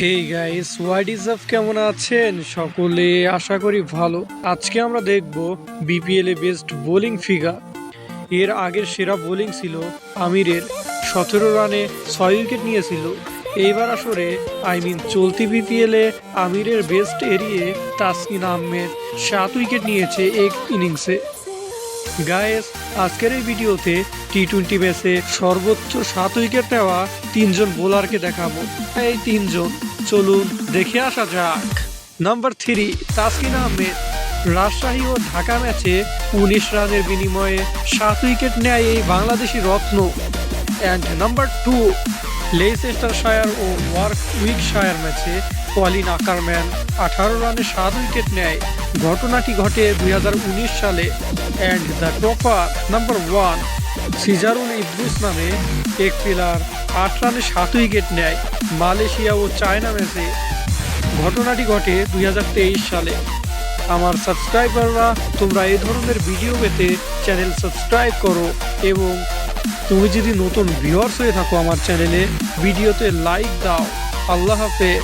Hey guys, what is up, কেমন আছেন সকলে? আশা করি ভালো। আজকে আমরা দেখব বিপিএল এ বেস্ট বোলিং ফিগার। এর আগের সেরা বোলিং ছিল আমিরের, 17 রানে 6 উইকেট নিয়েছিল। এইবার আসরে চলতি বিপিএল এ আমিরের বেস্ট এরিয়ে তাসকিন আহমেদ 7 উইকেট নিয়েছে এক ইনিংসে। গায়েস, আজকের এই ভিডিওতে টি-20 ম্যাচে সর্বোচ্চ 7 উইকেট নেওয়া 3জন বোলারকে দেখাবো। এই 3জন, চলুন দেখে আসা যাক। নাম্বার 3, তাসকিন আহমেদ। রাজশাহী ও ঢাকা ম্যাচে 19 রানের বিনিময়ে 7 উইকেট নেয় এই বাংলাদেশি রত্ন। অ্যান্ড নাম্বার 2, লেইসেস্টারশায়ার ও ওয়ারউইকশায়ার ম্যাচে কলিন আকারম্যান 18 রানে 7 উইকেট নেয়। ঘটনাটি ঘটে 2019 সালে। And the topper number 1, Sijarul Idris নামে এক প্লেয়ার 8 রানে 7 উইকেট নেয় মালয়েশিয়া ও চায়না ম্যাচে। ঘটনাটি ঘটে 2023 সালে। আমার সাবস্ক্রাইবাররা, তোমরা এই ধরনের ভিডিও পেতে চ্যানেল সাবস্ক্রাইব করো, এবং তুমি যদি নতুন ভিউয়ার্স হয়ে থাকো আমার চ্যানেলে, ভিডিওতে লাইক দাও। আল্লাহ হাফেজ।